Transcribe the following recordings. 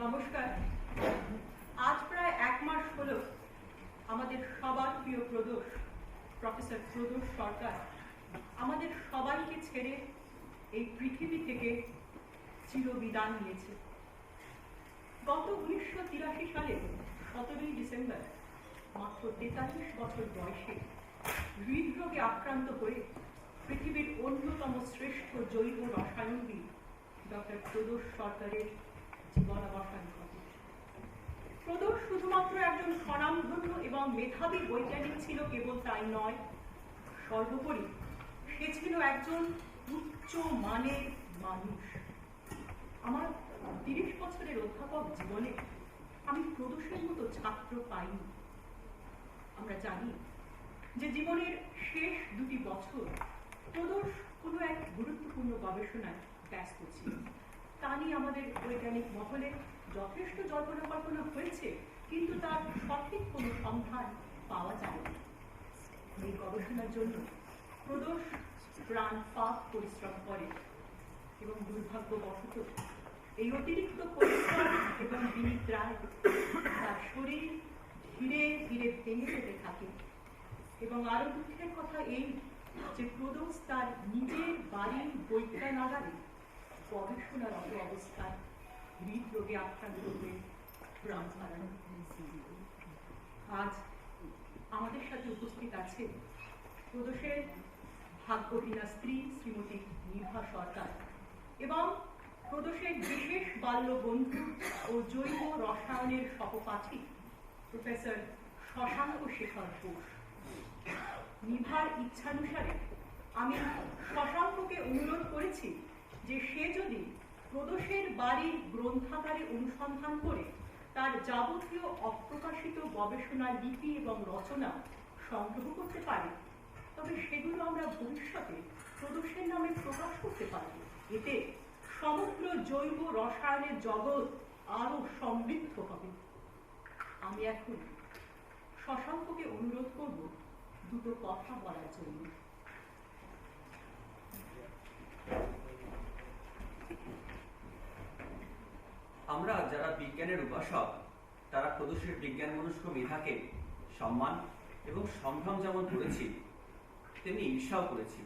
নমস্কার। আজ প্রায় এক মাস হল আমাদের সবার প্রিয় প্রদোষ প্রফেসর প্রদোষ সরকার আমাদের সবাইকে ছেড়ে এই পৃথিবী থেকে চিরবিদায় নিয়েছে। গত 1983 সালে 17ই ডিসেম্বর মাত্র 43 বছর বয়সে হৃদরোগে আক্রান্ত হয়ে পৃথিবীর অন্যতম শ্রেষ্ঠ জৈব রসায়নবিদ ডক্টর প্রদোষ সরকারের জীবনাবসান ঘটে। প্রদোষ শুধুমাত্র একজন স্বনামধন্য এবং মেধাবী বৈজ্ঞানিক ছিল কেবল তাই নয়, সর্বোপরি সে ছিল একজন উচ্চ মানের মানুষ। আমার 30 বছরের অধ্যাপক জীবনে আমি প্রদোষের মতো ছাত্র পাইনি। আমরা জানি যে জীবনের শেষ 2 বছর প্রদোষ কোনো এক গুরুত্বপূর্ণ গবেষণায় ব্যস্ত ছিল। তা নিয়ে আমাদের বৈজ্ঞানিক মহলে যথেষ্ট জল্পনা কল্পনা হয়েছে, কিন্তু তার সঠিক কোনো সন্ধান পাওয়া যায়নি। এই গবেষণার জন্য প্রদোষ প্রাণপাত পরিশ্রম করে এবং দুর্ভাগ্যবশত এই অতিরিক্ত পরিশ্রম এবং বিনিদ্রায় তার শরীর ধীরে ধীরে ভেঙে যেতে থাকে। এবং আরো দুঃখের কথা এই যে প্রদোষ তার নিজের বাড়ির বৈজ্ঞানাগারে গবেষণারত অবস্থায় হৃদরোগে আক্রান্ত হয়ে প্রাণ হারান। আজ আমাদের সাথে উপস্থিত আছে প্রদোষের ভাগ্যহীনা স্ত্রী শ্রীমতী নিভা সরকার এবং প্রদোষের বিশেষ বাল্য বন্ধু ও জৈব রসায়নের সহপাঠী প্রফেসর শশাঙ্ক শেখর ঘোষ। নিভার ইচ্ছানুসারে আমি শশাঙ্ককে অনুরোধ করেছি যে সে যদি প্রদোষের বাড়ির গ্রন্থাগারে অনুসন্ধান করে তার যাবতীয় অপ্রকাশিত গবেষণা লিপি এবং রচনা সংগ্রহ করতে পারে, তবে সেগুলো আমরা ভবিষ্যতে প্রদোষের নামে প্রকাশ করতে পারব। এতে সমগ্র জৈব রসায়নের জগৎ আরো সমৃদ্ধ হবে। আমি এখন শশাঙ্ককে অনুরোধ করব 2 কথা বলার জন্য। আমরা যারা বিজ্ঞানের উপাসক তারা প্রদোষের বিজ্ঞান মনস্ক মেধাকে সম্মান এবং সম্ভ্রম যেমন করেছি তেমনি ঈর্ষাও করেছি।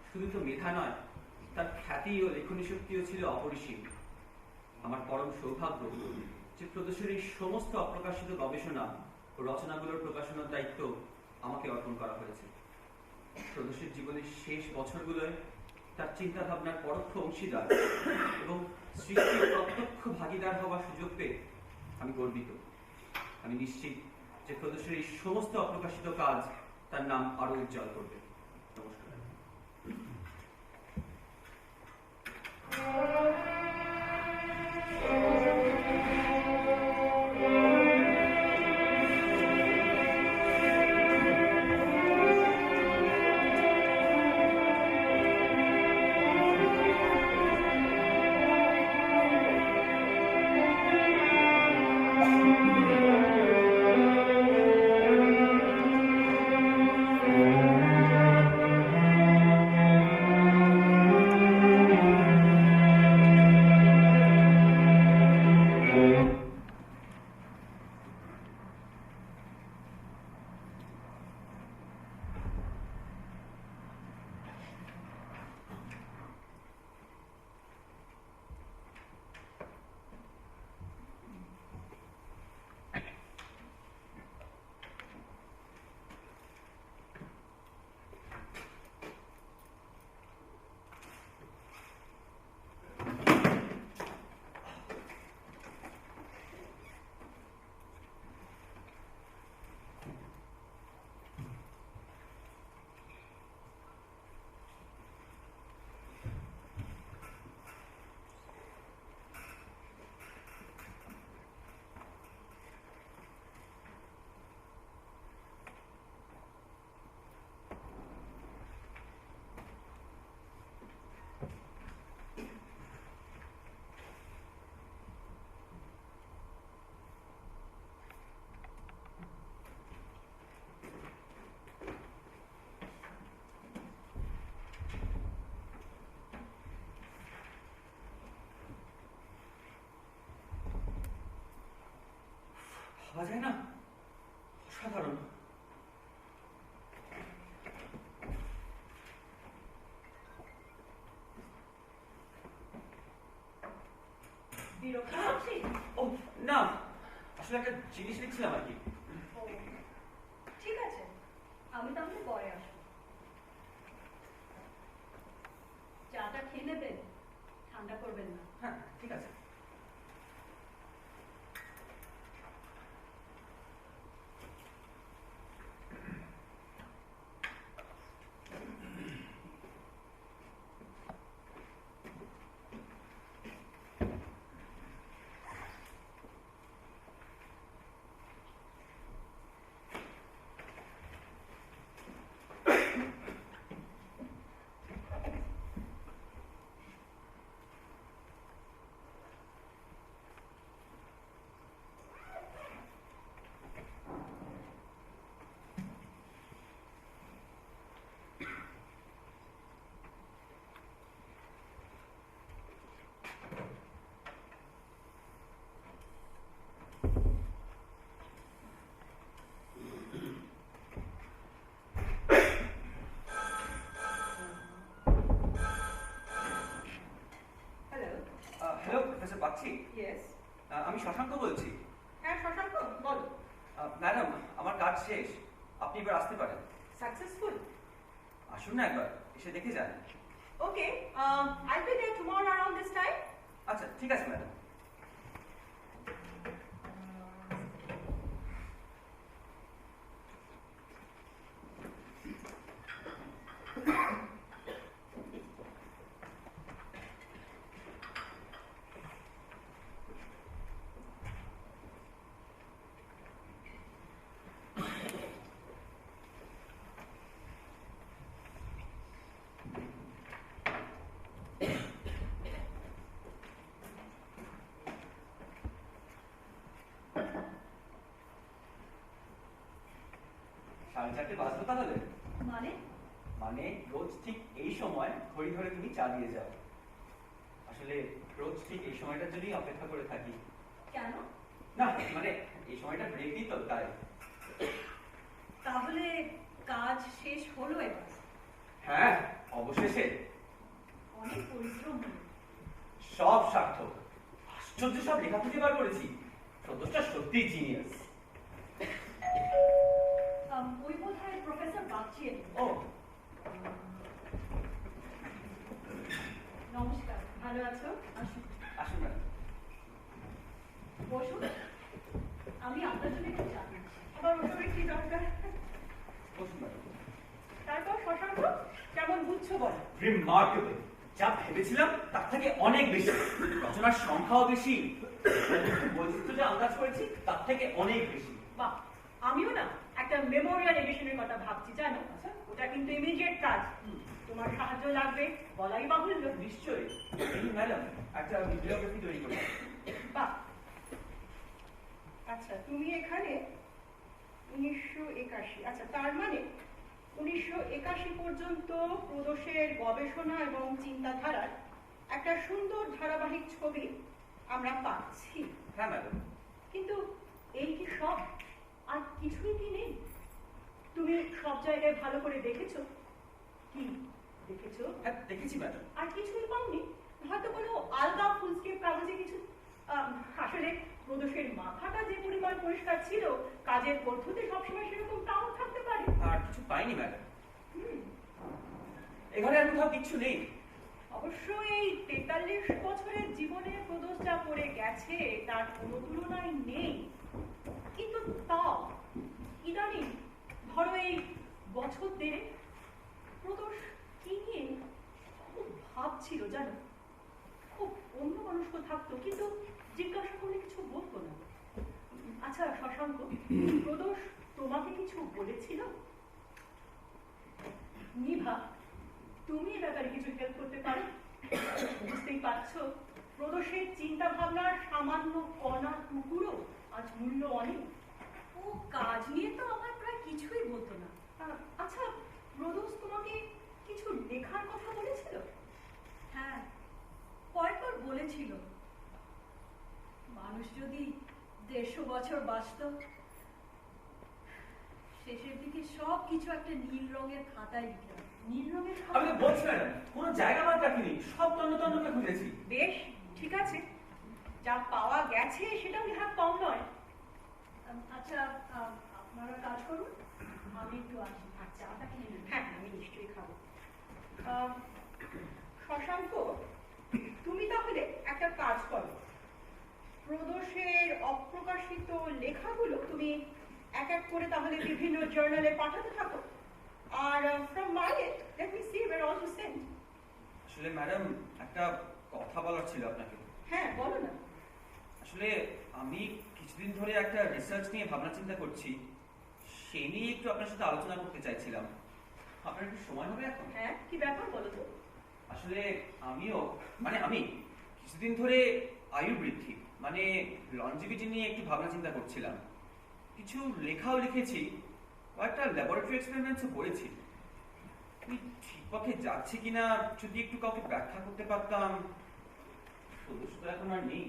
শুধু তো মেধা নয়, তার খ্যাতি ও লেখনী শক্তিও ছিল অপরিসীম। আমার পরম সৌভাগ্য যে প্রদোষের এই সমস্ত অপ্রকাশিত গবেষণা ও রচনাগুলোর প্রকাশনার দায়িত্ব আমাকে অর্পণ করা হয়েছে। প্রদোষের জীবনের শেষ বছরগুলোয় তার চিন্তা ভাবনার পরোক্ষ অংশীদার এবং সৃষ্টির প্রত্যক্ষ ভাগিদার হওয়ার সুযোগ পেয়ে আমি গর্বিত। আমি নিশ্চিত যে প্রদোষের এই সমস্ত অপ্রকাশিত কাজ তার নাম আরো উজ্জ্বল করবে। নমস্কার। ভাবা যায় না, অসাধারণ। বিরক্ত হচ্ছি? ও না, আসলে একটা জিনিস লিখছিলাম আর কি। ও, ঠিক আছে, আমি তাহলে পরে আসবো। চাটা খেয়ে নেবেন, ঠান্ডা করবেন না। হ্যাঁ ঠিক আছে। Hello. Hello professor Bagchi, yes. আমি শশাঙ্ক বলছি। হ্যাঁ শশাঙ্ক, বলো। ম্যাডাম, আমার কাজ শেষ, আপনি এবার আসতে পারেন। সাকসেসফুল? আসুন না একবার, এসে দেখে যান। Okay, I'll be there tomorrow around this time. আচ্ছা ঠিক আছে ম্যাডাম। সাড়ে চারটে বাজলো তাহলে? মানে? মানে রোজ ঠিক এই সময় ঘড়ি ধরে তুমি চা দিয়ে যাও। আসলে রোজ ঠিক এই সময়টার জন্যই অপেক্ষা করে থাকি। কেন? না মানে এই সময়টা ব্রেক দিই তো, তাই। তাহলে কাজ শেষ হলো এবার? হ্যাঁ অবশেষে। অনেক পরিশ্রম হলো। সব সার্থক। আশ্চর্য সব লেখা খুঁজে বার করেছি। সদস্যটা সত্যিই জিনিয়াস। ওই বোধহয় প্রফেসর বাগচি এলেন। ও নমস্কার, ভালো আছো? আসুন। আসুন ম্যাডাম। বসুন, আমি আপনার জন্য একটু চা দিচ্ছি। আবার ওসবের কি দরকার? বসুন ম্যাডাম। তারপর শশাঙ্ক, কেমন বুঝছো বলো? রিমার্কেবল। যা ভেবেছিলাম তার থেকে অনেক বেশি। রচনার সংখ্যাও বেশি, বৈচিত্র্য যা আন্দাজ করেছি তার থেকে অনেক বেশি। বাহ, আমিও না একটা মেমোরিয়াল এডিশনের কথা ভাবছি, জানো? আচ্ছা। ওটা কিন্তু ইমিডিয়েট কাজ। তোমার সাহায্য লাগবে বলাই বাহুল্য। নিশ্চয়ই। এই ম্যাডাম একটা বিবলিওগ্রাফি তৈরি করি। বাহ, আচ্ছা তুমি এখানে 1981, আচ্ছা তার মানে 1981 পর্যন্ত প্রদোষের গবেষণা এবং চিন্তাধারার একটা সুন্দর ধারাবাহিক ছবি আমরা পাচ্ছি। হ্যাঁ ম্যাডাম। কিন্তু এই কি সব? আর কিছুই কি নেই? তুমি সব জায়গায় ভালো করে দেখেছো? কি দেখেছো? হ্যাঁ দেখেছি ম্যাডাম। আর কিছুই পাওনি? হয়তো কোনো আলগা ফুলস্কেপ কাগজে কিছু? আসলে প্রদোষের মাথাটা যে পরিমাণ পরিষ্কার ছিল, কাজের পদ্ধতি সবসময় সেরকম তাও থাকতে পারে। আর কিছু পাইনি ম্যাডাম। এখানে আর কোথাও কিচ্ছু নেই। অবশ্য এই 43 বছরের জীবনে প্রদোষ যা করে গেছে তার কোনো তুলনাই নেই। কিন্তু তাও ইদানিং ধরো এই বছর দেড়ে প্রদোষ কি নিয়ে খুব ভাবছিল, জানো? খুব অন্যমনস্ক থাকতো, কিন্তু জিজ্ঞাসা করলে কিছু বলতো না। আচ্ছা শশাঙ্ক, প্রদোষ তোমাকে কিছু বলেছিল? নিভা, তুমি এ ব্যাপারে কিছু হেল্প করতে পারো? বুঝতেই পারছো, প্রদোষের চিন্তা ভাবনার সামান্য কণা টুকুরো আজ মূল্য অনেক। ও কাজ নিয়ে তো আমার প্রায় কিছুই বলতো না। আচ্ছা প্রদোষ তোমাকে কিছু লেখার কথা বলেছিল? হ্যাঁ, কয়েকবার বলেছিল। মানুষ যদি 150 বছর বাস্তব, শেষের দিকে সব কিছু একটা নীল রঙের খাতায় লিখে রাখে। নীল রঙের আমি তো বলছি ম্যাডাম, কোনো জায়গা বাদ রাখিনি, সব তন্ন তন্ন করে খুঁজেছি। বেশ, ঠিক আছে, যা পাওয়া গেছে সেটাও লেখা কম নয়। আচ্ছা, আপনারা কাজ করুন, আমি একটু আসি। আচ্ছা, চাটা খেয়ে নিন। হ্যাঁ, আমি নিশ্চয়ই খাবো। শশাঙ্ক, তুমি তাহলে একটা কাজ করো, প্রদোষের অপ্রকাশিত লেখাগুলো তুমি এক এক করে তাহলে বিভিন্ন জার্নালে পাঠাতে থাকো। আর from my end let me see where all to send. আসলে ম্যাডাম, একটা কথা বলার ছিল আপনাকে। হ্যাঁ, বলো না। আসলে আমি কিছুদিন ধরে একটা রিসার্চ নিয়ে ভাবনা চিন্তা করছি, সেই নিয়ে একটু আপনার সাথে আলোচনা করতে চাইছিলাম। আপনার একটু সময় হবে এখন? হ্যাঁ, কি ব্যাপার বলো তো? আসলে আমি কিছুদিন ধরে আয়ু বৃদ্ধি মানে লনজিভিটি নিয়ে একটু ভাবনা চিন্তা করছিলাম। কিছু লেখাও লিখেছি, কয়েকটা ল্যাবরেটরি এক্সপেরিমেন্টসও করেছি। আমি ঠিক পথে যাচ্ছি কিনা যদি একটু কাউকে ব্যাখ্যা করতে পারতাম। প্রদোষ তো এখন আর নেই।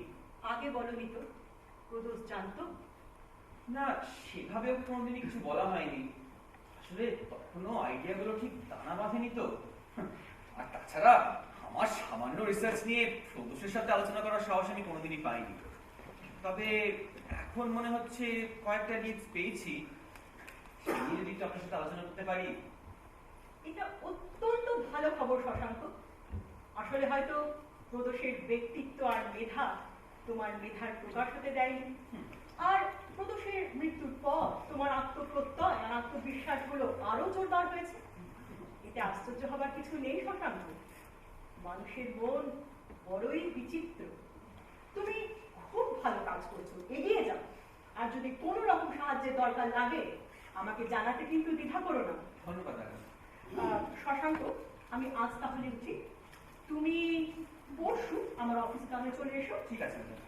আগে বলনি তো, প্রদোষ জানতো? না, সেভাবেও কোনোদিনই কিছু বলা হয়নি। আসলে তখনও আইডিয়াগুলো ঠিক দানা বাঁধেনি তো। আর তাছাড়া আমার সামান্য রিসার্চ নিয়ে প্রদোষের সাথে আলোচনা করার সাহস আমি কোনোদিনই পাইনি। তবে এখন মনে হচ্ছে কয়েকটা লিডস পেয়েছি, সেই নিয়ে যদি একটু আপনার সাথে আলোচনা করতে পারি। এটা অত্যন্ত ভালো খবর শশাঙ্ক। আসলে হয়তো প্রদোষের ব্যক্তিত্ব আর মেধা তোমার মেধার প্রকাশ হতে দেয়নি, আর প্রদোষের মৃত্যুর পর তোমার আত্মপ্রত্যয় আর আত্মবিশ্বাসগুলো আরো জোরদার হয়েছে। এতে আশ্চর্য হবার কিছু নেই শশাঙ্ক। মানুষের মন বড়ই বিচিত্র। তুমি খুব ভালো কাজ করছো, এগিয়ে যাও। আর যদি কোনো রকম সাহায্যের দরকার লাগে আমাকে জানাতে কিন্তু দ্বিধা করো না। ধন্যবাদ। শশাঙ্ক, আমি আজ তাহলে উঠি। তুমি পরশু আমার অফিসে তাহলে চলে এসো। ঠিক আছে ম্যাডাম।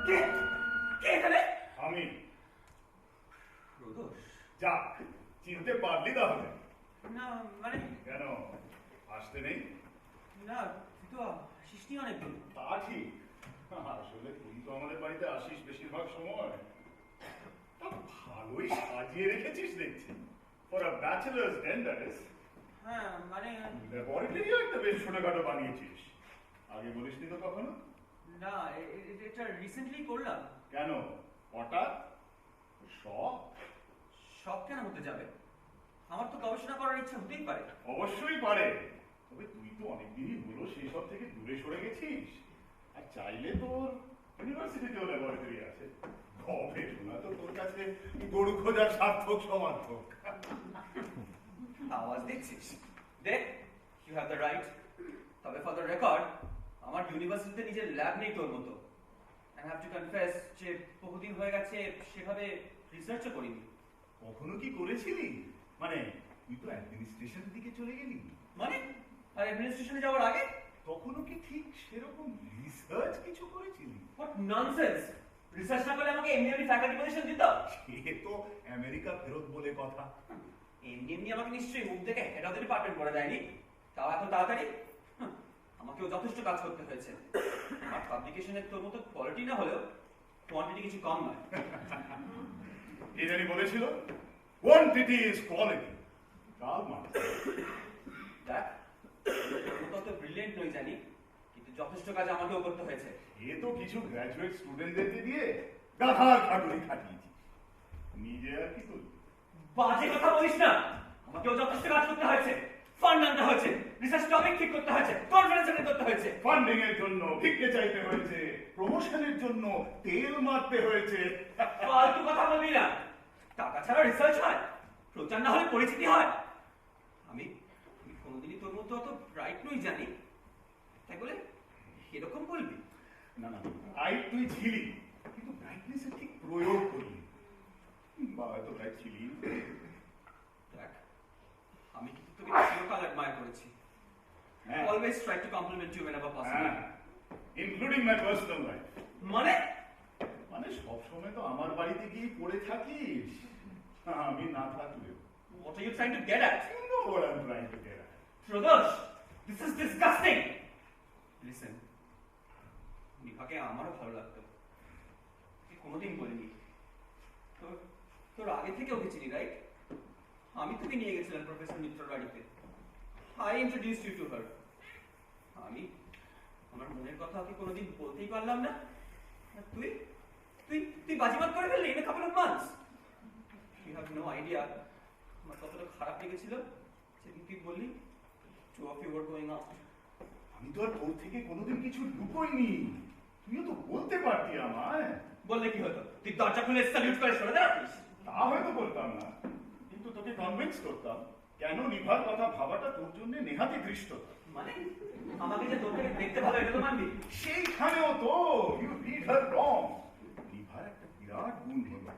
কে কে এখানে? আমি। প্রদোষ? যাক, চিনতে পারলি তাহলে? না মানে কেন আসতে নেই? না, তুই তো আসিসনি অনেকদিন। তা ঠিক, আসলে তুই তো আমাদের বাড়িতে আসিস বেশিরভাগ সময়। তা ভালোই সাজিয়ে রেখেছিস দেখছি। For a bachelor's den that is. হ্যাঁ মানে ল্যাবরেটরিও একটা বেশ ছোটখাটো বানিয়েছিস। আগে বলিসনি তো কখনো? না, এটা রিসেন্টলি করলাম। কেন হঠাৎ? শখ? শখ কেন হতে যাবে? আমার তো গবেষণা করার ইচ্ছা হতেই পারে। অবশ্যই পারে, তবে তুই তো অনেকদিনই হলো সেই সব থেকে দূরে সরে গেছিস। আর চাইলে তোর ইউনিভার্সিটিতেও ল্যাবরেটরি আছে। গবেষণা তো তোর কাছে গরু খোঁজার সার্থক সমার্থক। আওয়াজ দেখছিস? দেখ কি হ্যাভ দ্য রাইট। তবে ফর দ্য রেকর্ড, আমার ইউনিভার্সিটিতে নিজের ল্যাব নেই তোর মতো। আই হ্যাভ টু কনফেস যে বহুদিন হয়ে গেছে সেভাবে রিসার্চও করিনি। কখনো কি করেছিলি? মানে তুই তো অ্যাডমিনিস্ট্রেশনের দিকে চলে গেলি, মানে আর অ্যাডমিনিস্ট্রেশনে যাওয়ার আগে তখনও কি ঠিক সেরকম রিসার্চ কিছু করেছিলি? What nonsense! রিসার্চ না করলে আমাকে এমনি এমনি ফ্যাকাল্টি পজিশন দিত? সে তো আমেরিকা ফেরত বলে কথা। এমনি এমনি আমাকে নিশ্চয়ই মুখ থেকে হেড অফ দ্য ডিপার্টমেন্ট করা যায়নি, তাও এত তাড়াতাড়ি। আমাকেও যথেষ্ট কাজ করতে হয়েছে। আর পাবলিকেশনের তোর মতো কোয়ালিটি না হলেও কোয়ান্টিটি কিছু কম নয়। কে জানি বলেছিল কোয়ান্টিটি ইজ কোয়ালিটি। কাল মার্কস। দেখ, তোর মতো অত ব্রিলিয়েন্ট নই জানি, কিন্তু যথেষ্ট কাজ আমাকেও করতে হয়েছে। এ তো কিছু গ্র্যাজুয়েট স্টুডেন্টদেরকে দিয়ে গাধার খাটুনি খাটিয়েছি, নিজে আর কি করবি? বাজে কথা বলিস না। আমাকেও যথেষ্ট কাজ করতে হয়েছে, ফান্ড আনতে হয়েছে, রিসার্চ টপিক ঠিক করতে হয়েছে, কনফারেন্স অ্যাটেন্ড করতে হয়েছে, ফান্ডিং এর জন্য ভিক্ষে চাইতে হয়েছে, প্রমোশনের জন্য তেল মারতে হয়েছে। ফালতু কথা বলবি না। টাকা ছাড়া রিসার্চ হয়? প্রচার না হলে পরিচিতি হয়? আমি কোনোদিনই তোর মতো অত ব্রাইট নই জানি, তাই বলে এরকম বলবি? না না, ব্রাইট তুই ছিলি, কিন্তু ব্রাইটনেসের ঠিক প্রয়োগ করলি। বাবা তো ব্রাইট ছিলি। দেখ, আমি কিন্তু তোকে চিরকাল অ্যাডমায়ার করেছি। হ্যাঁ। Always try to compliment you whenever possible. Including my personal life. মানে মানে সবসময় তো আমার বাড়িতে গিয়ে পড়ে থাকিস, আমি না থাকলে। what are you trying to get at? You know what I'm trying to get at. Pradosh, this is disgusting. Listen, নিভাকে আমারও ভালো লাগতো, তুই কোনোদিন বলিনি। তোর আগে থেকে ওকে চিনি, রাইট? আমি তোকে নিয়ে গেছিলাম প্রফেসর মিত্রর বাড়িতে। I introduced you to her. আমি আমার মনের কথা ওকে কোনোদিন বলতেই পারলাম না, আর তুই তুই তুই বাজিমাত করে ফেললি in a couple of months. You have no idea আমার কতটা খারাপ লেগেছিল সেদিন তুই বললি two of you were going out. আমি তো আর তোর থেকে কোনোদিন কিছু লুকোইনি, তুইও তো বলতে পারতি আমায়। বললে কি হতো? তুই দরজা খুলে স্যালিউট করে সরে দাঁড়াতিস। তা হয়তো বলতাম না, কিন্তু তোকে কনভিন্স করতাম কেন নিভার কথা ভাবাটা তোর জন্য নেহাতি দৃষ্টতা। মানে আমাকে যে তোর থেকে দেখতে ভালো এটা তো মানবি? সেইখানেও তো ইউ রিড হার রং। নিভার একটা বিরাট গুণ হলো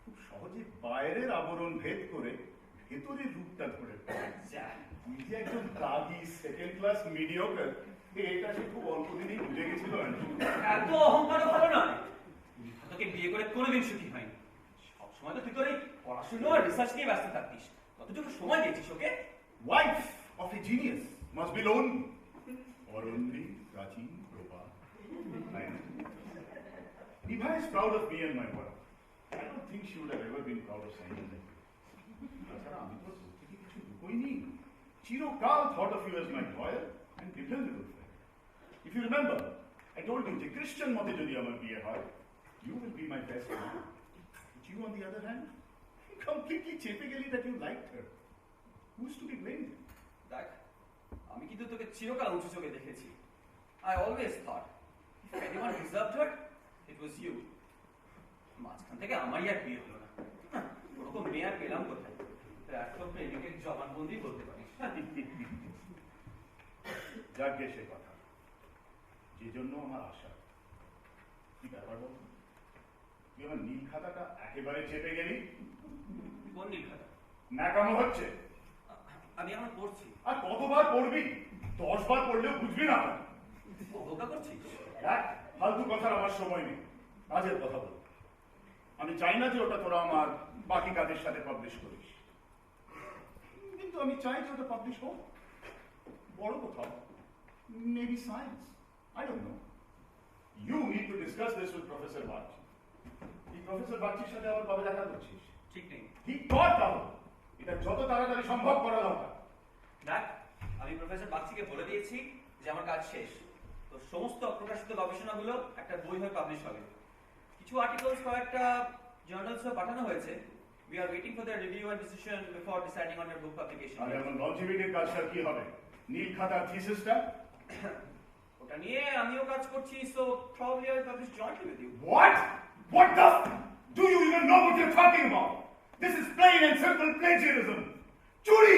খুব সহজে বাইরের আবরণ ভেদ করে ভেতরের রূপটা ধরে ফেলে। যা, তুই যে একজন দাগি সেকেন্ড ক্লাস মিডিওকার, এটা সে খুব অল্প দিনেই বুঝে গেছিল। এত অহংকারও ভালো নয়। তোকে বিয়ে করে কোনোদিন সুখী হয়নি। সবসময় তো তুই তোর এই পড়াশুনো আর রিসার্চ নিয়ে ব্যস্ত থাকতিস। কতটুকু সময় দিয়েছিস okay? Wife of a genius must be lonely. অরণ্যি প্রাচীন প্রভা। Niva is proud of me and my work. I don't think she would have ever been proud of someone like you. তাছাড়া আমি তো তোর থেকে কিছু লুকোইনি। চিরকাল thought of you as my loyal and dependable friend. If you remember, I told you যে খ্রিস্টান মতে যদি আমার বিয়ে হয়, you will be my best man. But you on the other hand, completely চেপে গেলি that you liked her. Who's to be blamed? দেখ, আমি কিন্তু তোকে চিরকাল উঁচু চোখে দেখেছি। I always thought if anyone deserved her, it was you. মাঝখান থেকে আমারই আর বিয়ে হলো না। ওরকম মেয়ে আর পেলাম কোথায়? প্ল্যাটফর্ম প্রেমিকে জবানবন্দি বলতে পারিস। যাকে সে কথা, যে জন্য আমার আশা। কি ব্যাপার বল, তুই আমার নীল খাতাটা একেবারে চেপে গেলি? কোন নীল খাতা? ন্যাকামো হচ্ছে। আমি এখন পড়ছি। আর কতবার পড়বি? 10 বার পড়লেও বুঝবি না। অবজ্ঞা করছিস? দেখ, ফালতু কথার আমার সময় নেই, কাজের কথা বল। আমি চাই না যে ওটা তোরা আমার বাকি কাজের সাথে পাবলিশ করিস, কিন্তু আমি চাই যে ওটা পাবলিশ হোক বড় কোথাও, maybe science, I don't know. You need to discuss this with professor Bagchi. এই প্রফেসর বাগচির সাথে আবার কবে দেখা করছিস? ঠিক নেই। ঠিক কর তাহলে, এটা যত তাড়াতাড়ি সম্ভব করা দরকার। দেখ, আমি প্রফেসর বাগচিকে বলে দিয়েছি যে আমার কাজ শেষ। তো সমস্ত অপ্রকাশিত গবেষণাগুলো একটা বই হয়ে পাবলিশ হবে। কিছু আর্টিকেলস কয়েকটা জার্নালসে পাঠানো হয়েছে। We are waiting for their review and decision before deciding on your book publication. আর আমার লঞ্জিভিটির কাজটা কি হবে? নীল খাতার থিসিসটা? ওটা নিয়ে আমিও কাজ করছি, so probably I will publish jointly with you. What? What the? Do you even know what you're talking about? This is plain and simple plagiarism. চুরি!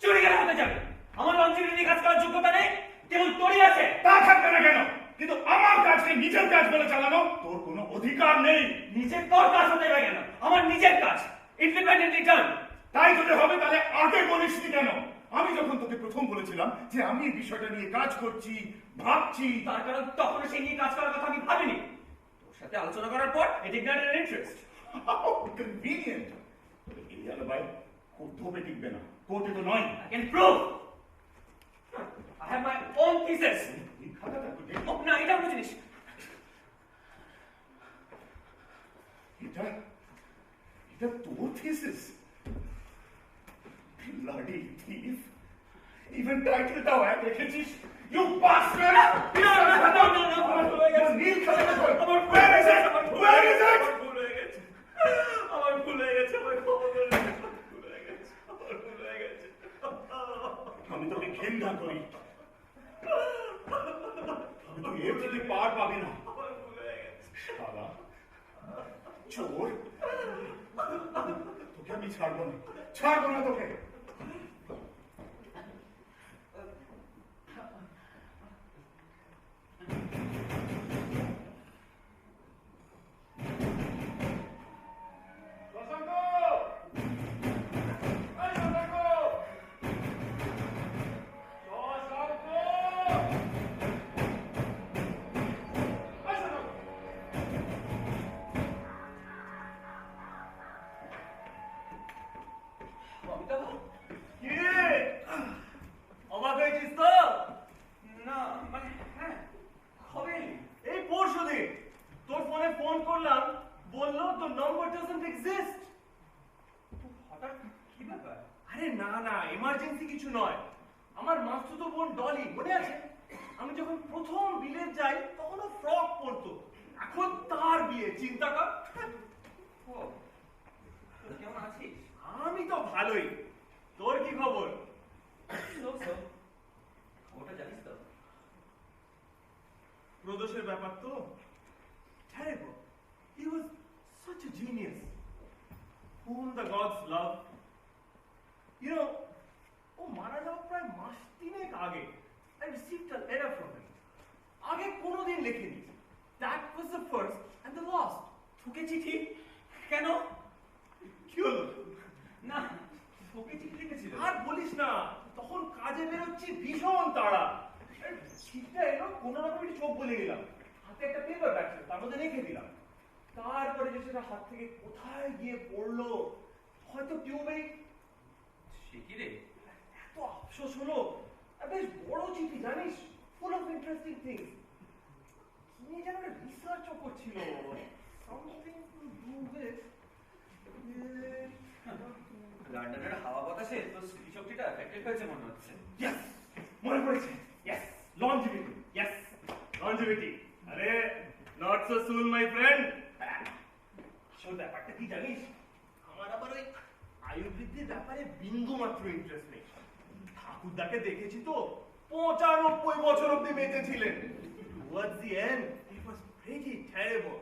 চুরি কেন হতে যাবে? আমার লঞ্চের নিয়ে কাজ করার যোগ্যতা নেই, কেবল তোরই আছে। তা থাকবে না কেন? কিন্তু আমার কাজকে নিজের কাজ বলে চালানো তোর কোনো অধিকার নেই। নিজের তোর কাজ হতে পারে কেন? আমার নিজের কাজ, ইন্ডিপেন্ডেন্টলি ডান। তাই যদি হবে তাহলে আগে বলিসনি কেন? আমি যখন তোকে প্রথম বলেছিলাম যে আমি এই বিষয়টা নিয়ে কাজ করছি, ভাবছি, তার কারণ তখনও সেই নিয়ে কাজ করার কথা আমি ভাবিনি। তোর সাথে আলোচনা করার পর it ignited an interest. How convenient. এই আলাবাই কোথাও টিকবে না, কোর্টে তো নয়। I can prove. I have my own thesis. এই খাতাটা তো দেখ। Oh, না, এটা কোনো জিনিস। এটা এটা তোর থিসিস? Bloody thief. ইভেন টাইটেলটাও এক রেখেছিস। You bastard! আমার ভুল হয়ে গেছে। নীল খাতাটা কই? আমার ভুল Where হয়ে is গেছে। it? Where is it? আমার ভুল হয়ে গেছে। আমার ভুল হয়ে গেছে। আমার ক্ষমা করে দিন। আমার ভুল হয়ে গেছে। আমার ভুল হয়ে গেছে। আমি তোকে ঘৃণা করি। আমি তুই এর থেকে পার পাবি না। আমার ভুল হয়ে গেছে। শালা চোর, তোকে আমি ছাড়বো না, ছাড়বো না তোকে। অমিতাভ, অবাক হয়েছিস তো? না, মানে হ্যাঁ, কবে? এই পরশুদিন তোর ফোনে ফোন করলাম, বললো তোর নম্বর ডাজন্ট এক্সিস্ট। হঠাৎ কি ব্যাপার? আরে না না, এমার্জেন্সি কিছু নয়। আমার মাসতুতো বোন ডলি, মনে আছে? আমি যখন প্রথম বিলেত যাই তখন ও ফ্রক পরতো, এখন তার বিয়ে, চিন্তা কর। ও, তুই কেমন আছিস? আমি তো ভালোই, তোর কি খবর? খবরটা জানিস তো? প্রদোষের ব্যাপার তো terrible. He was such a genius whom the gods love. You know, ও মারা যাওয়ার প্রায় মাস তিনেক আগে I received a letter from him. আগে কোনোদিন লেখেনি। That was the first and the last. তোকে চিঠি? কেন? কি হলো? না, তোকে চিঠি লিখেছিল। আর বলিস না, তখন কাজে বেরোচ্ছি ভীষণ তাড়া। চিঠিটা এলো, কোনো রকম একটু চোখ বলে গেলাম। হাতে একটা পেপার ব্যাগ ছিল, তার মধ্যে রেখে দিলাম। তারপরে যে সেটা হাত থেকে কোথায় গিয়ে পড়লো, হয়তো টিউবেই। সে কি রে? এত আফসোস হলো। আর বেশ বড় চিঠি জানিস, ফুল অফ ইন্টারেস্টিং থিংস। কি নিয়ে যেন একটা রিসার্চও করছিল, সামথিং টু ডু উইথ লন্ডনের হাওয়া বাতাসে তোর স্মৃতিশক্তিটা এফেক্টেড হয়েছে মনে হচ্ছে। Yes, মনে পড়েছে। Yes, longevity. Yes, longevity. আরে not so soon my friend. আসল ব্যাপারটা কি জানিস? আমার আবার ওই আয়ু বৃদ্ধির ব্যাপারে বিন্দু মাত্র ইন্টারেস্ট নেই। ঠাকুরদাকে দেখেছি তো 95 বছর অব্দি বেঁচে ছিলেন। Towards the end, it was pretty terrible.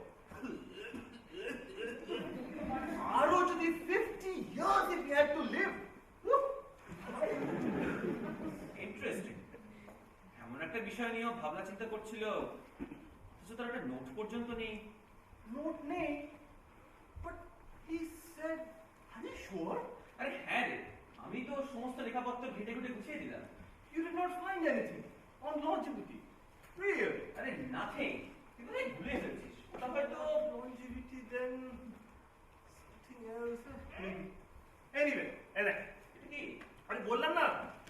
আরো যদি 50 years if he had to live. Interesting. এমন একটা বিষয় নিয়েও ভাবনা চিন্তা করছিল, অথচ তার একটা নোট পর্যন্ত নেই। নোট নেই, but he said, are you sure? আরে হ্যাঁ রে, আমি তো সমস্ত লেখাপত্র ঘেটে ঘুটে গুছিয়ে দিলাম। You did not find anything on longevity. Really? আরে নাথিং, তুই তো ভুলে ফেলছিস। ওটা হয়তো Longevity then something else. Maybe. Anyway, এই দেখ, এটা কি? আমি বললাম না,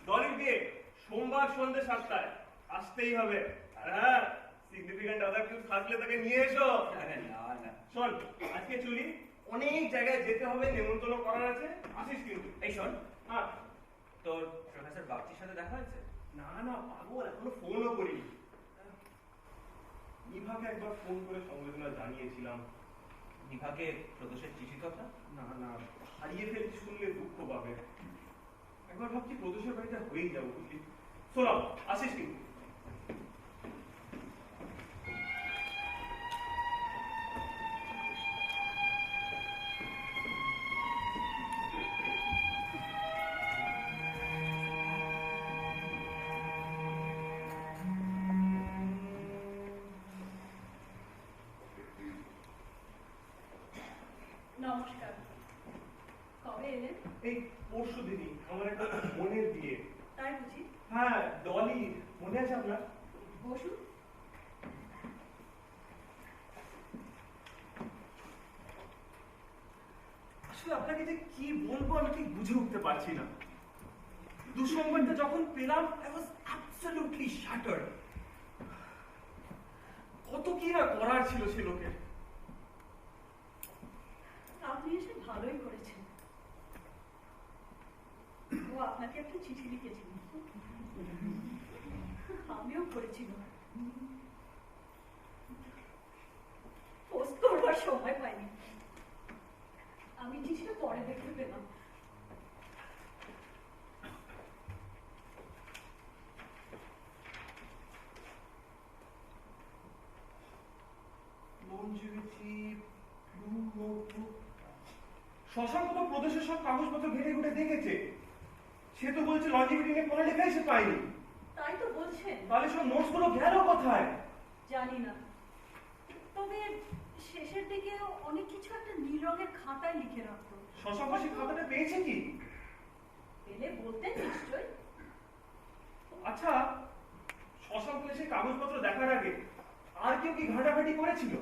ডলির বিয়ে সোমবার সন্ধ্যে 7টায় আসতেই হবে। আর হ্যাঁ, সিগনিফিকেন্ট আদার কেউ থাকলে তাকে নিয়ে এসো। আরে না না, শোন, আজকে চলি, অনেক জায়গায় যেতে হবে, নেমন্তন্ন করার আছে, আসিস কিন্তু। এই শোন, হ্যাঁ। তোর প্রফেসর বাগচির সাথে দেখা হয়েছে? না না পাগল, এখনো ফোনও করিনি। নিভাকে একবার ফোন করে সমবেদনা জানিয়েছিলাম। নিভাকে প্রদোষের চিঠির কথা? না না, হারিয়ে ফেলছি শুনলে দুঃখ পাবে। একবার ভাবছি প্রদোষের বাড়িতে হয়েই যাবো, বুঝলি? শোনাও, আসিস কিন্তু। নমস্কার। কবে এলেন? এই পরশু দিনই আমার একটা বোনের বিয়ে। তাই বুঝি? হ্যাঁ, ডলি, মনে আছে আপনার? বসুন। আসলে আপনাকে যে কি বলবো আমি ঠিক বুঝে উঠতে পারছি না। দুঃসংবাদটা যখন পেলাম I was absolutely shattered. কত কি না করার ছিল সে লোকের। আপনি এসে ভালোই করেছেন। ও আপনাকে একটা চিঠি লিখেছিল। আমিও করেছিলাম। পোস্ট করবার সময় পাইনি। আমি চিঠিটা পরে দেখতে পেলাম। শশাঙ্ক তো প্রদেশের সব কাগজপত্র ঘেটে ঘুটে দেখেছে। সে তো বলছে লঞ্জিভিটি নিয়ে কোনো লেখাই সে পায়নি। তাই তো বলছেন। তাহলে সব নোটস গুলো গেল কোথায়? জানি না, তবে শেষের দিকে অনেক কিছু একটা নীল রঙের খাতায় লিখে রাখতো। শশাঙ্ক সে খাতাটা পেয়েছে কি? পেলে বলতেন নিশ্চয়। আচ্ছা, শশাঙ্ক এসে কাগজপত্র দেখার আগে আর কেউ কি ঘাটাঘাটি করেছিল?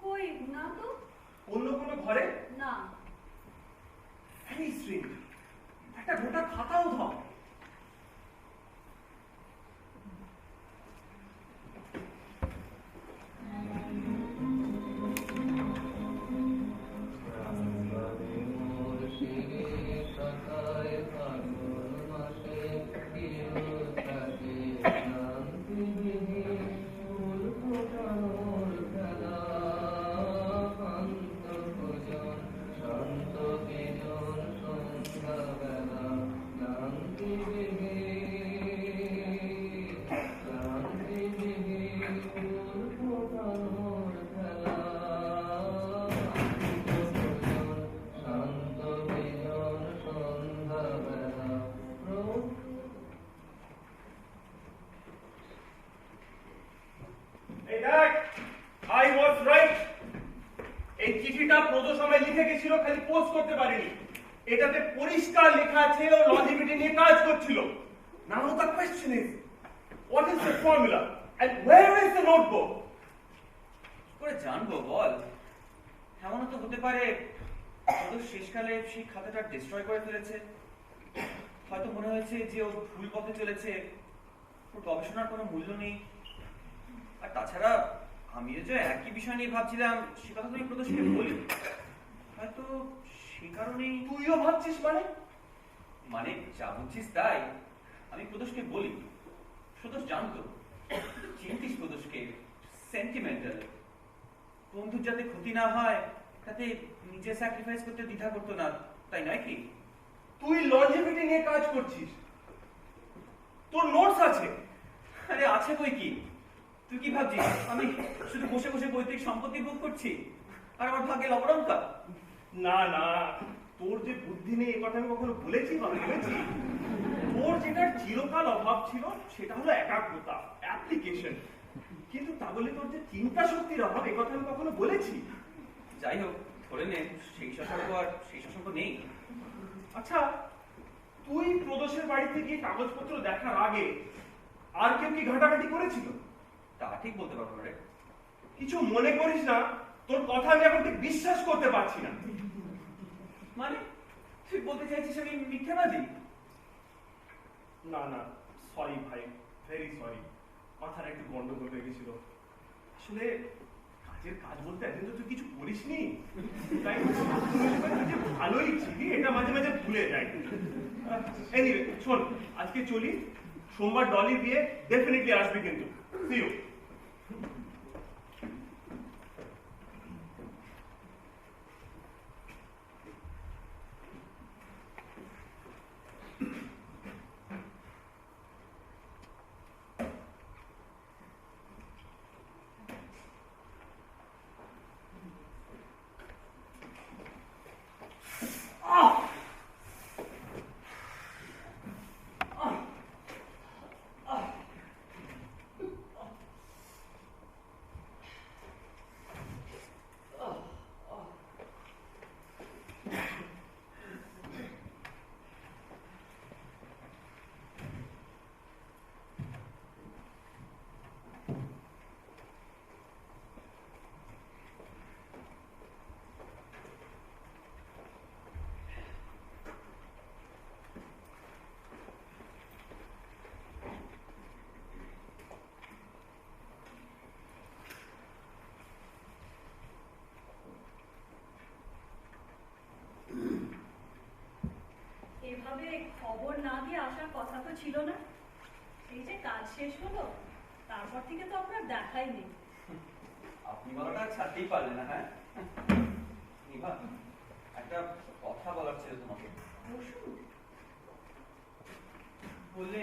কই না তো। অন্য কোনো ঘরে? না। ভেরি স্ট্রেঞ্জ, একটা গোটা খাতাও দাও। এই দেখ, I was right. এই চিঠিটা প্রদোষ আমায় লিখে গেছিল, খালি পোস্ট করতে পারিনি। এটাতে পরিষ্কার লেখা আছে ও লঞ্জিভিটি নিয়ে কাজ করছিল। Now the question is, what is the formula and where is the notebook? কি করে জানবো বল? এমনও তো হতে পারে প্রদোষ শেষকালে সেই খাতাটা ডিস্ট্রয় করে ফেলেছে। হয়তো মনে হয়েছে যে ও ভুল পথে চলেছে, ওর গবেষণার কোনো মূল্য নেই। আর তাছাড়া আমিও যে একই বিষয় নিয়ে ভাবছিলাম সে কথা তুমি প্রদোষকে বলি, হয়তো সে কারণেই। তুইও ভাবছিস মানে? মানে যা বুঝছিস তাই। আমি প্রদোষকে বলি, প্রদোষ জানতো। চিন্তিস প্রদোষকে, সেন্টিমেন্টাল। বন্ধুর যাতে ক্ষতি না হয় তাতে নিজে স্যাক্রিফাইস করতে দ্বিধা করতো না, তাই নয় কি? তুই লঞ্জিভিটি নিয়ে কাজ করছিস, তোর নোটস আছে। আরে আছে বই কি? তুই কি ভাবছিস আমি শুধু বসে বসে পৈতৃক সম্পত্তি ভোগ করছি আর আমার ভাগ্যে লবণকা? না না, তোর যে বুদ্ধি নেই এ কথা আমি কখনো বলেছি বা ভেবেছি? তোর যেটার চিরকাল অভাব ছিল সেটা হলো একাগ্রতা, অ্যাপ্লিকেশন। কিন্তু তা বলে তোর যে চিন্তা শক্তির অভাব এ কথা আমি কখনো বলেছি? যাই হোক, ধরে নে সেই শশাঙ্ক আর সেই শশাঙ্ক নেই। আচ্ছা, তুই প্রদোষের বাড়িতে গিয়ে কাগজপত্র দেখার আগে আর কেউ কি ঘাটাঘাটি করেছিল? তা ঠিক বলতে পারবো না রে। কিছু মনে করিস না, তোর কথা আমি এখন ঠিক বিশ্বাস করতে পারছি না। মানে তুই বলতে চাইছিস আমি মিথ্যাবাদী? না না, সরি ভাই, ভেরি সরি। মাথার একটু গন্ডগোল হয়ে গেছিল। আসলে কাজের কাজ বলতে একদিন তো তুই কিছু করিসনি, তাই তুই যে ভালোই ছিলি এটা মাঝে মাঝে ভুলে যাই। এনিওয়ে শোন, আজকে চলি। সোমবার ডলি বিয়ে, ডেফিনেটলি আসবি কিন্তু। See you. ছিল না? এই যে কাজ শেষ হলো, তারপর থেকে তো আপনার দেখাই নেই। আপনি বলাটা ছাড়তেই পারলেন না, হ্যাঁ? নিভা, একটা কথা বলার ছিল তোমাকে। বসুন। বললে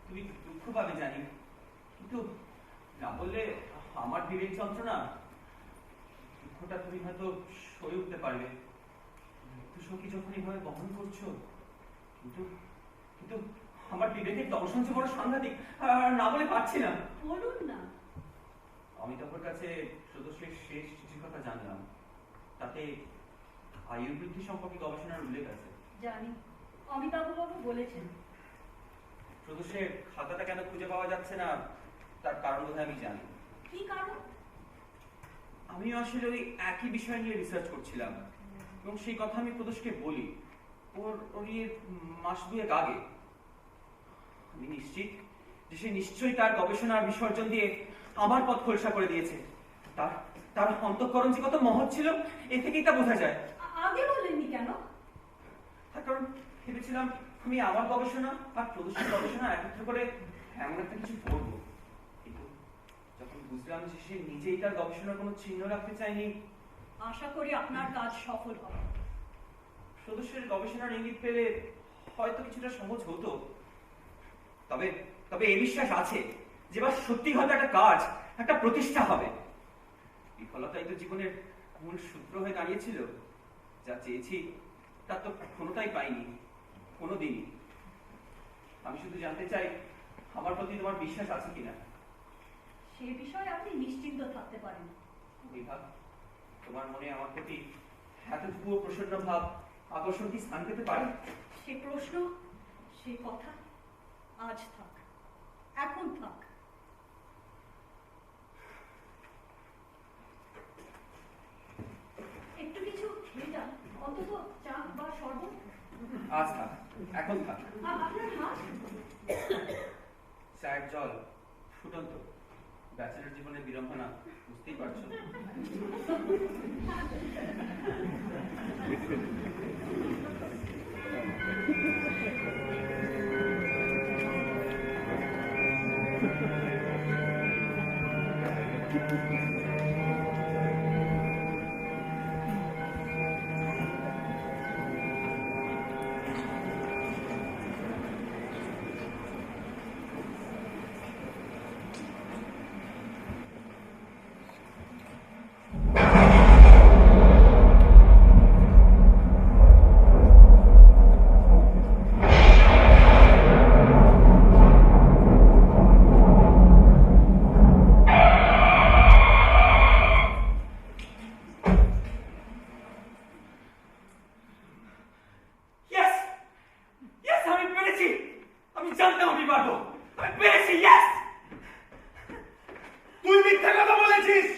তুমি দুঃখ পাবে জানি, কিন্তু না বললে আমার দিনের যন্ত্রণা, দুঃখটা তুমি হয়তো সয়ে উঠতে পারবে। মৃত্যু সঙ্গী যখন এভাবে বহন করছো, কিন্তু কিন্তু আমার বিবেকের দর্শন যে বড় সাংঘাতিক, আর না বলে পারছি না। বলুন না। অমিতাভের কাছে সদস্যের শেষ চিঠির কথা জানলাম, তাতে আয়ু বৃদ্ধি সম্পর্কে গবেষণার উল্লেখ আছে। জানি, অমিতাভবাবু বলেছেন। সদস্যের খাতাটা কেন খুঁজে পাওয়া যাচ্ছে না, তার কারণ বোধহয় আমি জানি। কি কারণ? আমিও আসলে ওই একই বিষয় নিয়ে রিসার্চ করছিলাম, এবং সেই কথা আমি প্রদোষকে বলি ওর মাস দুয়েক আগে। আমি নিশ্চিত যে সে নিশ্চয়ই তার গবেষণার বিসর্জন দিয়ে আমার পথ খোলসা করে দিয়েছে। তার তার অন্তঃকরণ যে কত মহৎ ছিল, এ থেকেই তা বোঝা যায়। আগে বলেননি কেন? তার কারণ ভেবেছিলাম আমি আমার গবেষণা আর প্রদোষের গবেষণা একত্র করে এমন একটা কিছু করবো, কিন্তু যখন বুঝলাম যে সে নিজেই তার গবেষণার কোনো চিহ্ন রাখতে চায়নি। আশা করি আপনার কাজ সফল হবে। সদস্যের গবেষণার ইঙ্গিত পেলে হয়তো কিছুটা সহজ হতো, তবে তবে এই বিশ্বাস আছে যে এবার সত্যি হয়তো একটা কাজ, একটা প্রতিষ্ঠা হবে। বিফলতাই তো জীবনের মূল সূত্র হয়ে দাঁড়িয়েছিল। যা চেয়েছি তার তো কোনোটাই পাইনি, কোনোদিনই। আমি শুধু জানতে চাই আমার প্রতি তোমার বিশ্বাস আছে কিনা। সে বিষয়ে আপনি নিশ্চিন্ত থাকতে পারেন। বিভাগ, তোমার মনে আমার প্রতি এতটুকুও প্রসন্ন ভাব, আকর্ষণ কি স্থান পেতে পারে? সে প্রশ্ন, সে কথা আজ থাক, এখন থাক। একটু কিছু খেয়ে যান, অন্তত চা বা শরবত। আজ থাক, এখন থাক। আপনার হাত? চায়ের জল ফুটন্ত। ব্যাচেলর জীবনের বিড়ম্বনা বুঝতেই পারছো। Yes! Yes, আমি পেরেছি! আমি জানতাম আমি পারবো! আমি পেরেছি! Yes! তুই মিথ্যা কথা বলেছিস।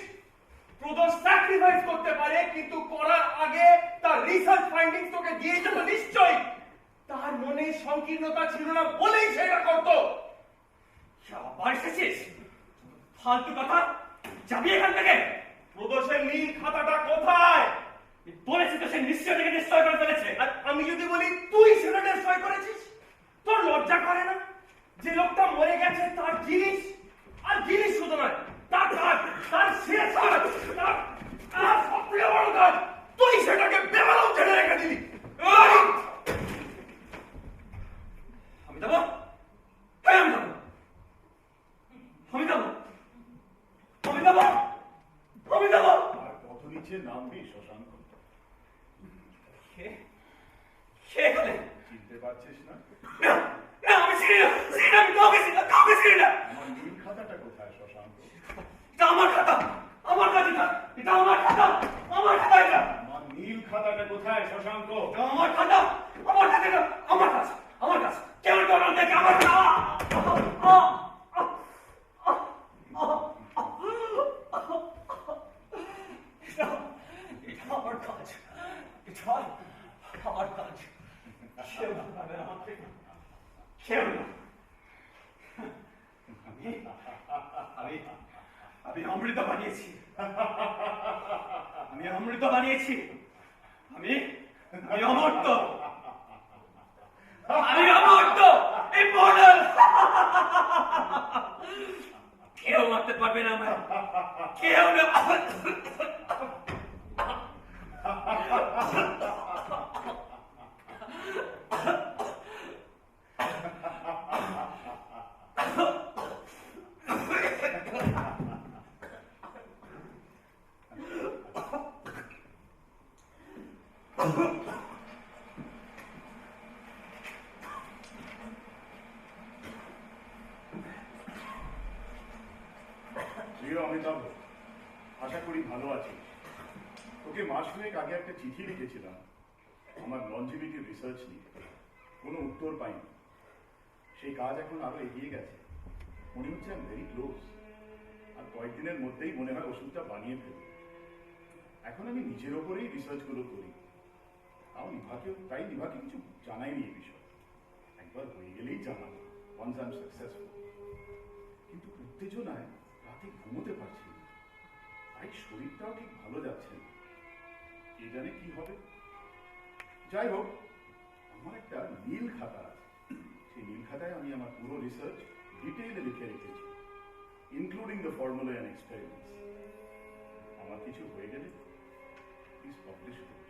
প্রদোষ স্যাক্রিফাইস করতে পারে, কিন্তু করার আগে তার রিসার্চ ফাইন্ডিংস তোকে দিয়ে যেত নিশ্চয়ই। তার মনে সংকীর্ণতা ছিল না বলেই সেটা করতো। আবার এসেছিস? ফালতু কথা! যাবি এখান থেকে! প্রদোষের নীল খাতাটা কোথায়? বলেছি তো সে নিশ্চয় থেকে নিশ্চয় করে ফেলেছে। আর আমি যদি বলি তুই সেটা নিশ্চয় করেছিস, তোর লজ্জা করে না? যে লোকটা মরে গেছে তার জিনিস, আর জিনিস শুধু নয়, তার কাজ, তার শেষ কাজ, তার সবথেকে বড় কাজ, তুই সেটাকে বেমালুম ছেড়ে রেখে দিলি। আমি যাবো? হ্যাঁ আমি যাবো। আমি যাবো। আমি যাবো। আমি যাবো। আর কত নিচে নামবি শশাঙ্ক? কে? কে এখানে? চিনতে পারছিস না? না, না, আমি চিনি না। চিনি না, আমি কাউকে চিনি না, কাউকে চিনি না। আমার নীল খাতাটা কোথায় শশাঙ্ক? এটা আমার খাতা, আমার কাছে থাক। এটা আমার খাতা, আমার খাতা এটা। আমার নীল খাতাটা কোথায় শশাঙ্ক? এটা আমার খাতা, আমার কাছে না, আমার কাছে, আমার কাছে। কেউ কেউ দেখে আমার খাতা। এটা আমার কাজ, এটা আমার কাজ। কেউ ভাবে আমার থেকে, কেউ না। আমি আমি অমৃত বানিয়েছি। আমি অমৃত বানিয়েছি। আমি আমি অমর্ত। আমি অমর্ত। এই immortal! কেউ মারতে পারবে না আমায়, কেউ না। প্রিয় অমিতাভ, আশা করি ভালো আছিস। তোকে মাস দুয়েক আগে একটা চিঠি লিখেছিলাম আমার লঞ্জিভিটি রিসার্চ নিয়ে, কোনো উত্তর পাইনি। সেই কাজ এখন আরো এগিয়ে গেছে, মনে হচ্ছে আমি ভেরি ক্লোজ। আর কয়েকদিনের মধ্যেই মনে হয় ওষুধটা বানিয়ে ফেলব। এখন আমি নিজের ওপরেই রিসার্চগুলো করি। তাই নিভাকে কিছু জানাইনি এই বিষয়ে। একবার হয়ে গেলেই জানাবো, ওয়ান্স আই এম সাকসেসফুল। কিন্তু উত্তেজনায় রাতে ঘুমোতে পারছি না, তাই শরীরটাও ঠিক ভালো যাচ্ছে না। কে জানে কি হবে। যাই হোক, আমার একটা নীল খাতা আছে। সেই নীল খাতায় আমি আমার পুরো রিসার্চ ডিটেইলে লিখে রেখেছি, including the formula and experiments. আমার কিছু হয়ে গেলে প্লিজ পাবলিশ করুন।